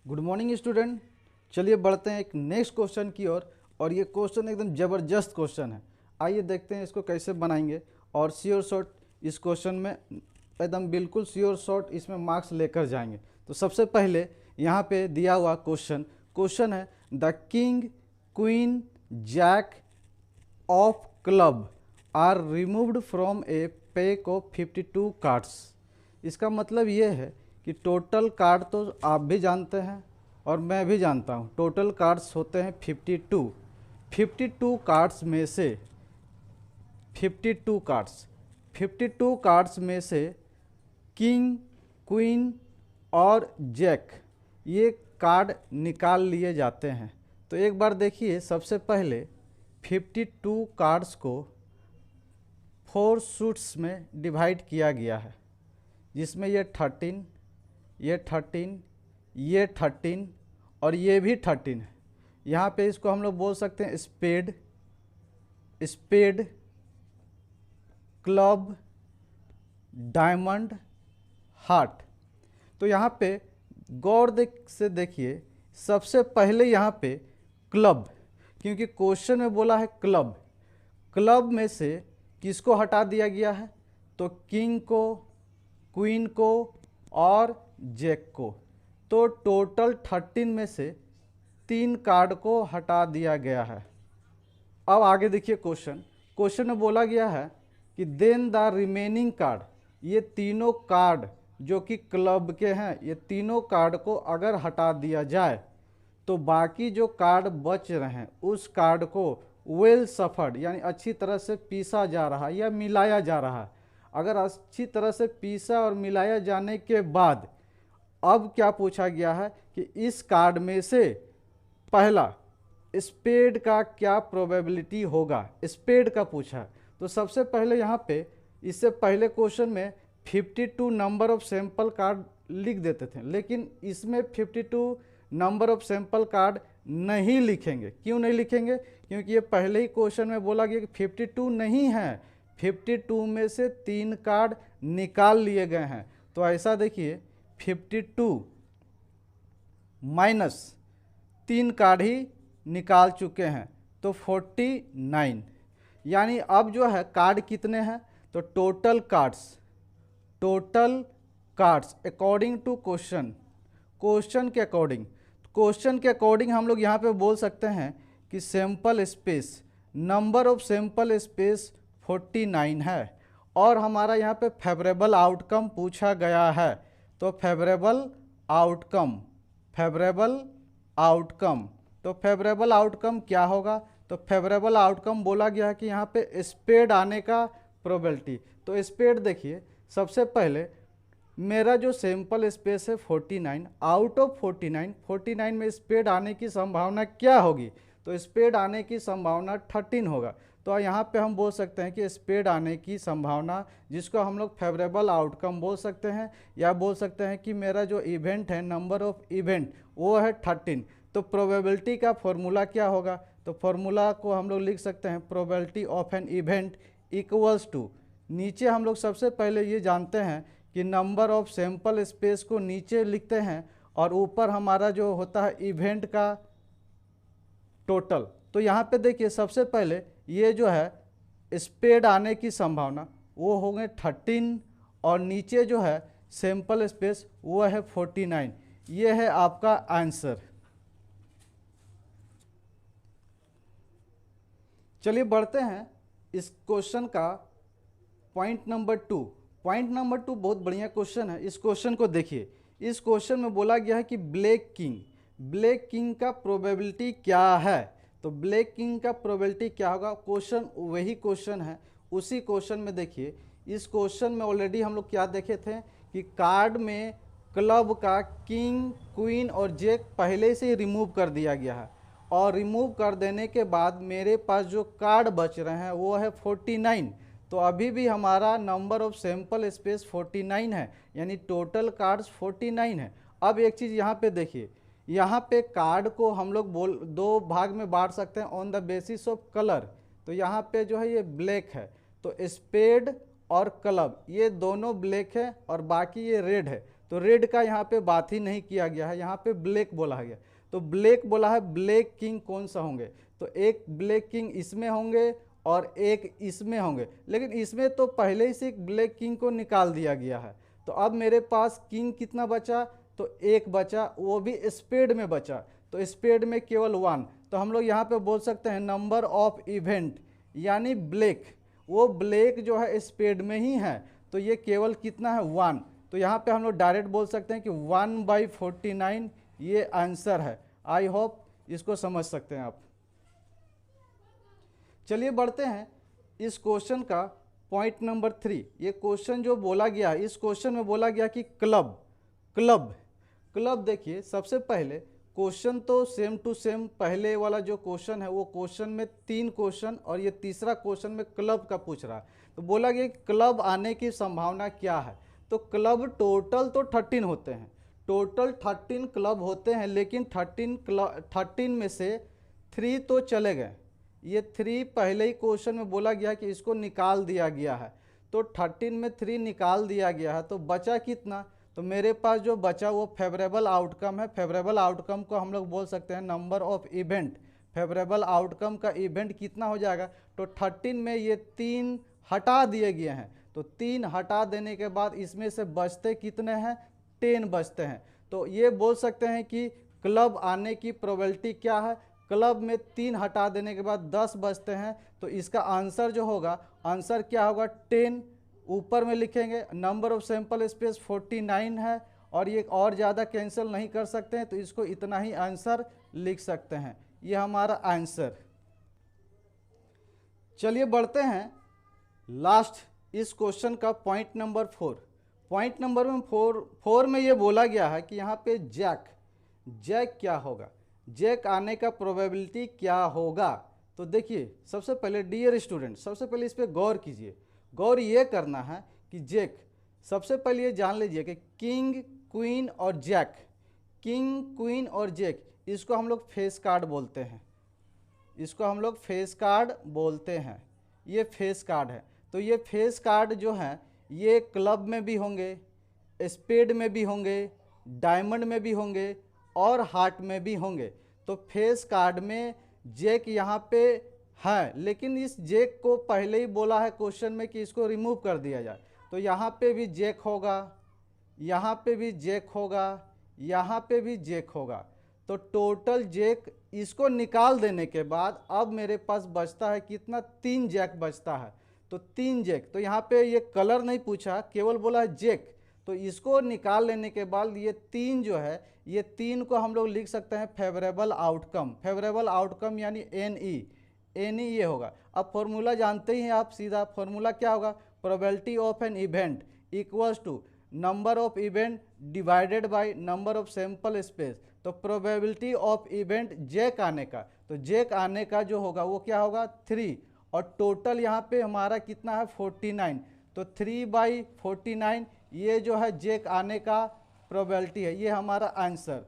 Good morning student. चलिए बढ़ते हैं एक नेक्स्ट क्वेश्चन की ओर। और ये क्वेश्चन एकदम ज़बरदस्त क्वेश्चन है। आइए देखते हैं इसको कैसे बनाएंगे और श्योर शॉट इस क्वेश्चन में एकदम बिल्कुल श्योर शॉट इसमें मार्क्स लेकर जाएंगे। तो सबसे पहले यहाँ पे दिया हुआ क्वेश्चन है the king queen jack of club are removed from a pack of 52 cards. इसका मतलब ये है कि टोटल कार्ड तो आप भी जानते हैं और मैं भी जानता हूँ, टोटल कार्ड्स होते हैं 52। 52 कार्ड्स में से 52 कार्ड्स में से किंग क्वीन और जैक ये कार्ड निकाल लिए जाते हैं। तो एक बार देखिए, सबसे पहले 52 कार्ड्स को 4 सूट्स में डिवाइड किया गया है, जिसमें ये 13, ये 13, ये 13 और ये भी 13 है। यहाँ पे इसको हम लोग बोल सकते हैं spade, spade, club, diamond, heart. तो यहाँ पे गौर से देखिए, सबसे पहले यहाँ पे क्लब, क्योंकि क्वेश्चन में बोला है क्लब, क्लब में से किसको हटा दिया गया है? तो किंग को, क्वीन को और जैक को। तो टोटल 13 में से 3 कार्ड को हटा दिया गया है। अब आगे देखिए, क्वेश्चन में बोला गया है कि देन द रिमेनिंग कार्ड, ये तीनों कार्ड जो कि क्लब के हैं, ये तीनों कार्ड को अगर हटा दिया जाए तो बाकी जो कार्ड बच रहे हैं उस कार्ड को वेल सफर्ड यानी अच्छी तरह से पीसा जा रहा है या मिलाया जा रहा है। अगर अच्छी तरह से पीसा और मिलाया जाने के बाद अब क्या पूछा गया है कि इस कार्ड में से पहला स्पेड का क्या प्रोबेबिलिटी होगा, स्पेड का पूछा है। तो सबसे पहले यहाँ पे इससे पहले क्वेश्चन में 52 नंबर ऑफ सैंपल कार्ड लिख देते थे, लेकिन इसमें 52 नंबर ऑफ सैंपल कार्ड नहीं लिखेंगे। क्यों नहीं लिखेंगे? क्योंकि ये पहले ही क्वेश्चन में बोला गया कि 52 नहीं है, 52 में से 3 कार्ड निकाल लिए गए हैं। तो ऐसा देखिए, 52 माइनस 3 कार्ड ही निकाल चुके हैं तो 49, यानी अब जो है कार्ड कितने हैं? तो total cards according to question के अकॉर्डिंग हम लोग यहाँ पे बोल सकते हैं कि sample space, number of sample space 49 है। और हमारा यहाँ पे फेवरेबल आउटकम पूछा गया है। तो फेवरेबल आउटकम क्या होगा? तो फेवरेबल आउटकम बोला गया है कि यहाँ पे स्पेड आने का प्रोबेबिलिटी। तो स्पेड देखिए, सबसे पहले मेरा जो सैंपल स्पेस है 49, आउट ऑफ 49 में स्पेड आने की संभावना क्या होगी? तो स्पेड आने की संभावना 13 होगा। तो यहाँ पे हम बोल सकते हैं कि स्पेड आने की संभावना, जिसको हम लोग फेवरेबल आउटकम बोल सकते हैं, या बोल सकते हैं कि मेरा जो इवेंट है, नंबर ऑफ इवेंट, वो है 13। तो प्रोबेबिलिटी का फॉर्मूला क्या होगा? तो फॉर्मूला को हम लोग लिख सकते हैं probability of an event equals to, नीचे हम लोग सबसे पहले ये जानते हैं कि नंबर ऑफ सैंपल स्पेस को नीचे लिखते हैं और ऊपर हमारा जो होता है इवेंट का टोटल। तो यहाँ पे देखिए, सबसे पहले ये जो है स्पेड आने की संभावना वो होंगे 13 और नीचे जो है सैंपल स्पेस वो है 49। ये है आपका आंसर। चलिए बढ़ते हैं इस क्वेश्चन का पॉइंट नंबर 2। पॉइंट नंबर 2 बहुत बढ़िया क्वेश्चन है। इस क्वेश्चन को देखिए, इस क्वेश्चन में बोला गया है कि ब्लैक किंग का प्रोबेबिलिटी क्या है? तो ब्लैक किंग का प्रोबेबिलिटी क्या होगा? क्वेश्चन वही क्वेश्चन है। उसी क्वेश्चन में देखिए, इस क्वेश्चन में ऑलरेडी हम लोग क्या देखे थे कि कार्ड में क्लब का किंग, क्वीन और जैक पहले से ही रिमूव कर दिया गया है, और रिमूव कर देने के बाद मेरे पास जो कार्ड बच रहे हैं वो है 49। तो अभी भी हमारा नंबर ऑफ सैंपल स्पेस 49 है, यानी टोटल कार्ड्स 49 है। अब एक चीज़ यहाँ पे देखिए, यहाँ पे कार्ड को हम लोग 2 भाग में बांट सकते हैं on the basis of colour. तो यहाँ पे जो है ये ब्लैक है, तो स्पेड और क्लब ये दोनों ब्लैक है और बाकी ये रेड है। तो रेड का यहाँ पे बात ही नहीं किया गया है, यहाँ पे ब्लैक बोला गया। तो ब्लैक बोला है, ब्लैक किंग कौन सा होंगे, तो एक ब्लैक किंग इसमें होंगे और एक इसमें होंगे, लेकिन इसमें तो पहले ही से एक ब्लैक किंग को निकाल दिया गया है। तो अब मेरे पास किंग कितना बचा, तो एक बचा, वो भी स्पेड में बचा, तो स्पेड में केवल 1। तो हम लोग यहाँ पे बोल सकते हैं नंबर ऑफ इवेंट, यानी ब्लैक, वो ब्लैक जो है स्पेड में ही है, तो ये केवल कितना है 1। तो यहाँ पे हम लोग डायरेक्ट बोल सकते हैं कि 1/49 ये आंसर है। आई होप इसको समझ सकते हैं आप। चलिए बढ़ते हैं इस क्वेश्चन का पॉइंट नंबर 3। ये क्वेश्चन जो बोला गया है, इस क्वेश्चन में बोला गया कि क्लब क्लब क्लब। देखिए सबसे पहले क्वेश्चन तो सेम टू सेम पहले वाला जो क्वेश्चन है, वो क्वेश्चन में 3 क्वेश्चन और ये तीसरा क्वेश्चन में क्लब का पूछ रहा है। तो बोला गया कि क्लब आने की संभावना क्या है। तो क्लब टोटल तो 13 होते हैं, टोटल 13 क्लब होते हैं, लेकिन 13 में से 3 तो चले गए। ये 3 पहले ही क्वेश्चन में बोला गया कि इसको निकाल दिया गया है, तो 13 में 3 निकाल दिया गया है, तो बचा कितना, तो मेरे पास जो बचा वो फेवरेबल आउटकम है। फेवरेबल आउटकम को हम लोग बोल सकते हैं number of event. Favourable outcome का इवेंट कितना हो जाएगा, तो 13 में ये 3 हटा दिए गए हैं, तो 3 हटा देने के बाद इसमें से बचते कितने हैं, 10 बचते हैं। तो ये बोल सकते हैं कि क्लब आने की प्रोबेबिलिटी क्या है, क्लब में 3 हटा देने के बाद 10 बचते हैं, तो इसका आंसर जो होगा, आंसर क्या होगा 10। ऊपर में लिखेंगे नंबर ऑफ सैंपल स्पेस 49 है, और ये और ज़्यादा कैंसिल नहीं कर सकते हैं, तो इसको इतना ही आंसर लिख सकते हैं। ये हमारा आंसर। चलिए बढ़ते हैं लास्ट इस क्वेश्चन का पॉइंट नंबर 4। पॉइंट नंबर में 4 में ये बोला गया है कि यहाँ पे जैक क्या होगा, जैक आने का प्रोबेबिलिटी क्या होगा। तो देखिए सबसे पहले डियर स्टूडेंट, सबसे पहले इस पर गौर कीजिए। गौर ये करना है कि जैक, सबसे पहले ये जान लीजिए कि किंग, क्वीन और जैक, किंग, क्वीन और जैक, इसको हम लोग फेस कार्ड बोलते हैं, इसको हम लोग फेस कार्ड बोलते हैं। ये फेस कार्ड है। तो ये फेस कार्ड जो हैं ये क्लब में भी होंगे, स्पेड में भी होंगे, डायमंड में भी होंगे और हार्ट में भी होंगे। तो फेस कार्ड में जैक यहाँ पे है, लेकिन इस जैक को पहले ही बोला है क्वेश्चन में कि इसको रिमूव कर दिया जाए। तो यहाँ पे भी जैक होगा, यहाँ पे भी जैक होगा, यहाँ पे भी जैक होगा। तो टोटल जैक, इसको निकाल देने के बाद अब मेरे पास बचता है कितना, 3 जैक बचता है। तो 3 जैक, तो यहाँ पे ये कलर नहीं पूछा, केवल बोला है जैक। तो इसको निकाल लेने के बाद ये 3 जो है, ये 3 को हम लोग लिख सकते हैं फेवरेबल आउटकम। फेवरेबल आउटकम यानी एन ई ये होगा। अब फॉर्मूला जानते ही हैं आप, सीधा फॉर्मूला क्या होगा, probability of an event equals to number of event divided by number of sample space. तो प्रोबेबिलिटी ऑफ इवेंट जैक आने का, तो जैक आने का जो होगा वो क्या होगा 3, और टोटल यहाँ पे हमारा कितना है 49। तो 3/49 ये जो है जैक आने का प्रोबेबिलिटी है, ये हमारा आंसर।